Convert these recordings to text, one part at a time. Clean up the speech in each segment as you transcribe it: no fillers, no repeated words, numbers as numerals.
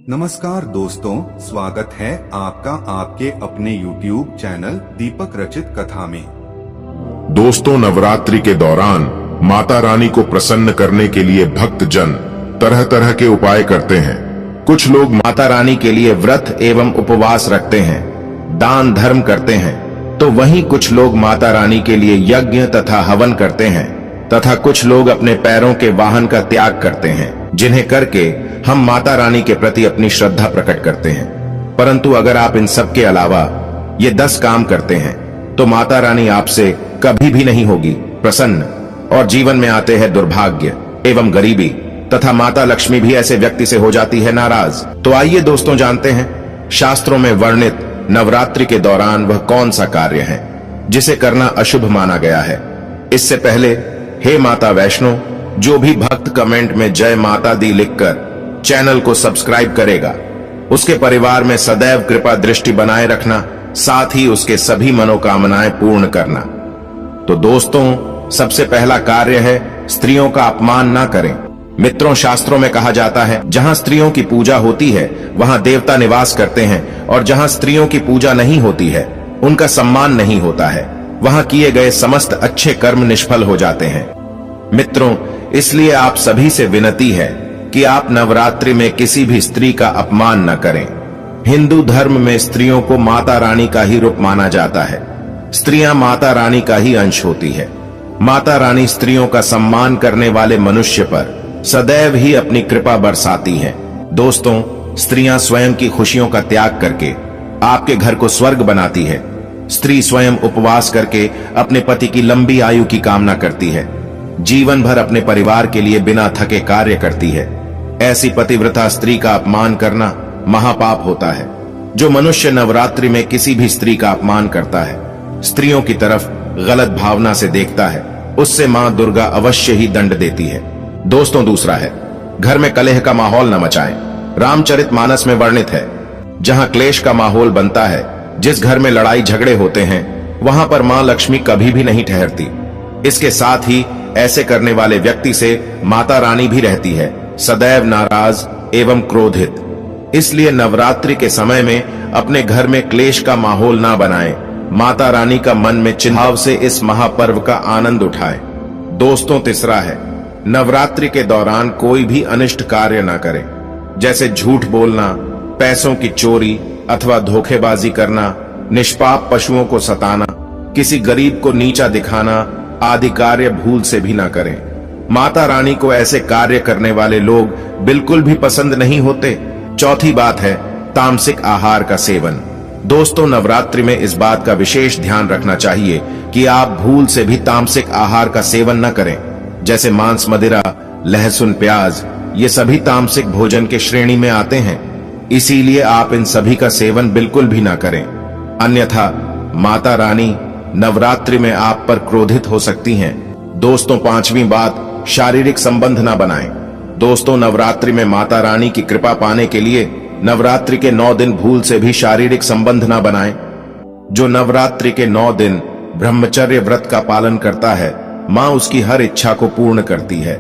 नमस्कार दोस्तों, स्वागत है आपका आपके अपने YouTube चैनल दीपक रचित कथा में। दोस्तों, नवरात्रि के दौरान माता रानी को प्रसन्न करने के लिए भक्त जन तरह तरह के उपाय करते हैं। कुछ लोग माता रानी के लिए व्रत एवं उपवास रखते हैं, दान धर्म करते हैं, तो वहीं कुछ लोग माता रानी के लिए यज्ञ तथा हवन करते हैं तथा कुछ लोग अपने पैरों के वाहन का त्याग करते हैं, जिन्हें करके हम माता रानी के प्रति अपनी श्रद्धा प्रकट करते हैं। परंतु अगर आप इन सब के अलावा ये 10 काम करते हैं तो माता रानी आपसे कभी भी नहीं होगी प्रसन्न और जीवन में आते हैं दुर्भाग्य एवं गरीबी तथा माता लक्ष्मी भी ऐसे व्यक्ति से हो जाती है नाराज। तो आइए दोस्तों जानते हैं शास्त्रों में वर्णित नवरात्रि के दौरान वह कौन सा कार्य है जिसे करना अशुभ माना गया है। इससे पहले हे माता वैष्णो, जो भी भक्त कमेंट में जय माता दी लिखकर चैनल को सब्सक्राइब करेगा उसके परिवार में सदैव कृपा दृष्टि बनाए रखना, साथ ही उसके सभी मनोकामनाएं पूर्ण करना। तो दोस्तों, सबसे पहला कार्य है स्त्रियों का अपमान ना करें। मित्रों, शास्त्रों में कहा जाता है जहां स्त्रियों की पूजा होती है वहां देवता निवास करते हैं और जहां स्त्रियों की पूजा नहीं होती है उनका सम्मान नहीं होता है, वहां किए गए समस्त अच्छे कर्म निष्फल हो जाते हैं। मित्रों, इसलिए आप सभी से विनती है कि आप नवरात्रि में किसी भी स्त्री का अपमान न करें। हिंदू धर्म में स्त्रियों को माता रानी का ही रूप माना जाता है। स्त्रियां माता रानी का ही अंश होती है। माता रानी स्त्रियों का सम्मान करने वाले मनुष्य पर सदैव ही अपनी कृपा बरसाती है। दोस्तों, स्त्रियां स्वयं की खुशियों का त्याग करके आपके घर को स्वर्ग बनाती है। स्त्री स्वयं उपवास करके अपने पति की लंबी आयु की कामना करती है, जीवन भर अपने परिवार के लिए बिना थके कार्य करती है। ऐसी पतिव्रता स्त्री का अपमान करना महापाप होता है। जो मनुष्य नवरात्रि में किसी भी स्त्री का अपमान करता है, स्त्रियों की तरफ गलत भावना से देखता है, उससे मां दुर्गा अवश्य ही दंड देती है। दोस्तों, दूसरा है घर में कलह का माहौल न मचाएं। रामचरितमानस में वर्णित है जहां क्लेश का माहौल बनता है, जिस घर में लड़ाई झगड़े होते हैं वहां पर मां लक्ष्मी कभी भी नहीं ठहरती। इसके साथ ही ऐसे करने वाले व्यक्ति से माता रानी भी रहती है सदैव नाराज एवं क्रोधित। इसलिए नवरात्रि के समय में अपने घर में क्लेश का माहौल ना बनाएं। माता रानी का मन में चिन्हाव से इस महापर्व का आनंद उठाएं। दोस्तों, तीसरा है नवरात्रि के दौरान कोई भी अनिष्ट कार्य ना करें, जैसे झूठ बोलना, पैसों की चोरी अथवा धोखेबाजी करना, निष्पाप पशुओं को सताना, किसी गरीब को नीचा दिखाना आदि कार्य भूल से भी ना करें। माता रानी को ऐसे कार्य करने वाले लोग बिल्कुल भी पसंद नहीं होते। चौथी बात है तामसिक आहार का सेवन। दोस्तों, नवरात्रि में इस बात का विशेष ध्यान रखना चाहिए कि आप भूल से भी तामसिक आहार का सेवन न करें, जैसे मांस, मदिरा, लहसुन, प्याज, ये सभी तामसिक भोजन के श्रेणी में आते हैं। इसीलिए आप इन सभी का सेवन बिल्कुल भी ना करें, अन्यथा माता रानी नवरात्रि में आप पर क्रोधित हो सकती हैं। दोस्तों, पांचवी बात शारीरिक संबंध ना बनाएं। दोस्तों, नवरात्रि में माता रानी की कृपा पाने के लिए नवरात्रि के 9 दिन भूल से भी शारीरिक संबंध ना बनाएं। जो नवरात्रि के 9 दिन ब्रह्मचर्य व्रत का पालन करता है, मां उसकी हर इच्छा को पूर्ण करती है।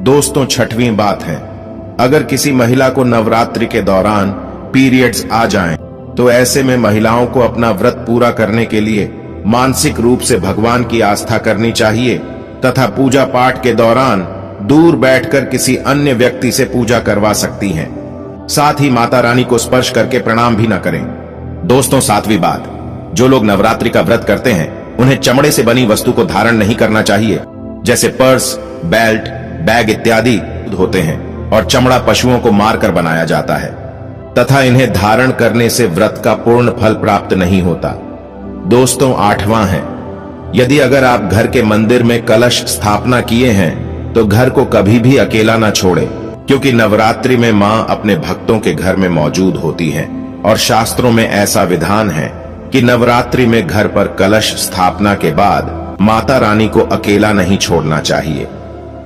दोस्तों, छठवीं बात है अगर किसी महिला को नवरात्रि के दौरान पीरियड्स आ जाएं, तो ऐसे में महिलाओं को अपना व्रत पूरा करने के लिए मानसिक रूप से भगवान की आस्था करनी चाहिए तथा पूजा पाठ के दौरान दूर बैठकर किसी अन्य व्यक्ति से पूजा करवा सकती हैं। साथ ही माता रानी को स्पर्श करके प्रणाम भी न करें। दोस्तों, सातवीं बात, जो लोग नवरात्रि का व्रत करते हैं उन्हें चमड़े से बनी वस्तु को धारण नहीं करना चाहिए, जैसे पर्स, बेल्ट, बैग इत्यादि होते हैं और चमड़ा पशुओं को मारकर बनाया जाता है तथा इन्हें धारण करने से व्रत का पूर्ण फल प्राप्त नहीं होता। दोस्तों, 8वां है यदि अगर आप घर के मंदिर में कलश स्थापना किए हैं तो घर को कभी भी अकेला ना छोड़े, क्योंकि नवरात्रि में मां अपने भक्तों के घर में मौजूद होती है और शास्त्रों में ऐसा विधान है कि नवरात्रि में घर पर कलश स्थापना के बाद माता रानी को अकेला नहीं छोड़ना चाहिए।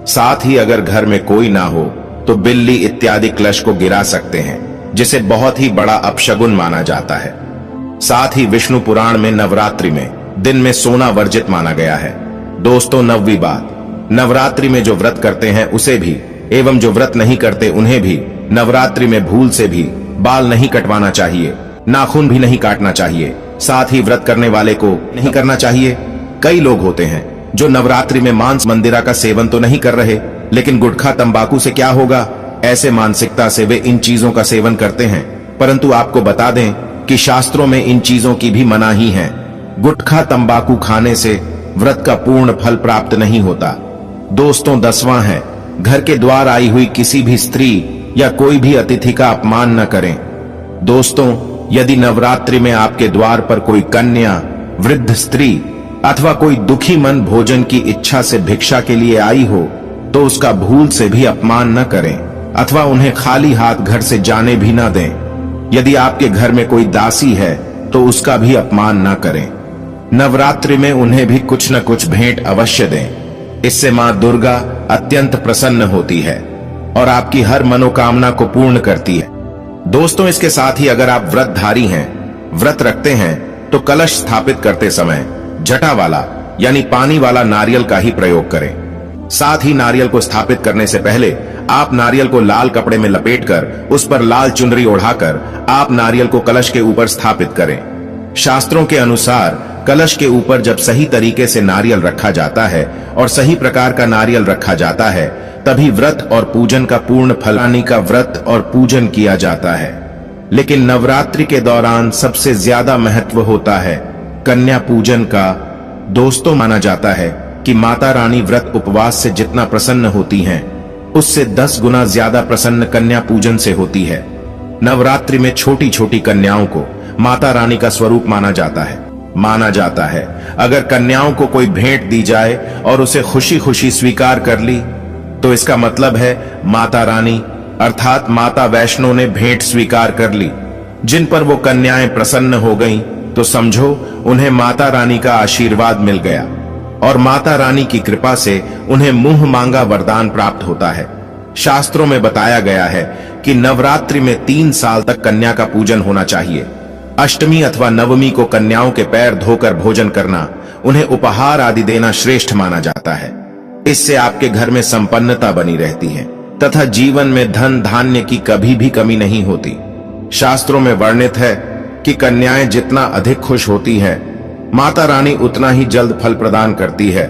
साथ ही अगर घर में कोई ना हो तो बिल्ली इत्यादि कलश को गिरा सकते हैं, जिसे बहुत ही बड़ा अपशगुन माना जाता है। साथ ही विष्णु पुराण में नवरात्रि में दिन में सोना वर्जित माना गया है। दोस्तों, 9वीं बात, नवरात्रि में जो व्रत करते हैं उसे भी एवं जो व्रत नहीं करते उन्हें भी नवरात्रि में भूल से भी बाल नहीं कटवाना चाहिए, नाखून भी नहीं काटना चाहिए, साथ ही व्रत करने वाले को नहीं करना चाहिए। कई लोग होते हैं जो नवरात्रि में मांस मंदिरा का सेवन तो नहीं कर रहे, लेकिन गुटखा तंबाकू से क्या होगा, ऐसे मानसिकता से वे इन चीजों का सेवन करते हैं। परंतु आपको बता दें कि शास्त्रों में इन चीजों की भी मनाही है। गुटखा तंबाकू खाने से व्रत का पूर्ण फल प्राप्त नहीं होता। दोस्तों, 10वां है, घर के द्वार आई हुई किसी भी स्त्री या कोई भी अतिथि का अपमान न करें। दोस्तों, यदि नवरात्रि में आपके द्वार पर कोई कन्या, वृद्ध स्त्री अथवा कोई दुखी मन भोजन की इच्छा से भिक्षा के लिए आई हो, तो उसका भूल से भी अपमान न करें अथवा उन्हें खाली हाथ घर से जाने भी न दें। यदि आपके घर में कोई दासी है तो उसका भी अपमान न करें। नवरात्रि में उन्हें भी कुछ न कुछ भेंट अवश्य दें। इससे मां दुर्गा अत्यंत प्रसन्न होती है और आपकी हर मनोकामना को पूर्ण करती है। दोस्तों, इसके साथ ही अगर आप व्रतधारी हैं, व्रत रखते हैं, तो कलश स्थापित करते समय जटा वाला यानी पानी वाला नारियल का ही प्रयोग करें। साथ ही नारियल को स्थापित करने से पहले आप नारियल को लाल कपड़े में लपेटकर उस पर लाल चुनरी ओढ़ाकर आप नारियल को कलश के ऊपर स्थापित करें। शास्त्रों के अनुसार कलश के ऊपर जब सही तरीके से नारियल रखा जाता है और सही प्रकार का नारियल रखा जाता है, तभी व्रत और पूजन का पूर्ण फलानी का व्रत और पूजन किया जाता है। लेकिन नवरात्रि के दौरान सबसे ज्यादा महत्व होता है कन्या पूजन का। दोस्तों, माना जाता है कि माता रानी व्रत उपवास से जितना प्रसन्न होती हैं, उससे 10 गुना ज्यादा प्रसन्न कन्या पूजन से होती है। नवरात्रि में छोटी छोटी कन्याओं को माता रानी का स्वरूप माना जाता है। अगर कन्याओं को कोई भेंट दी जाए और उसे खुशी खुशी स्वीकार कर ली, तो इसका मतलब है माता रानी अर्थात माता वैष्णो ने भेंट स्वीकार कर ली। जिन पर वो कन्याएं प्रसन्न हो गईं, तो समझो उन्हें माता रानी का आशीर्वाद मिल गया और माता रानी की कृपा से उन्हें मुंह मांगा वरदान प्राप्त होता है। शास्त्रों में बताया गया है कि नवरात्रि में 3 साल तक कन्या का पूजन होना चाहिए। अष्टमी अथवा नवमी को कन्याओं के पैर धोकर भोजन करना, उन्हें उपहार आदि देना श्रेष्ठ माना जाता है। इससे आपके घर में संपन्नता बनी रहती है तथा जीवन में धन धान्य की कभी भी कमी नहीं होती। शास्त्रों में वर्णित है कि कन्याएं जितना अधिक खुश होती है, माता रानी उतना ही जल्द फल प्रदान करती है।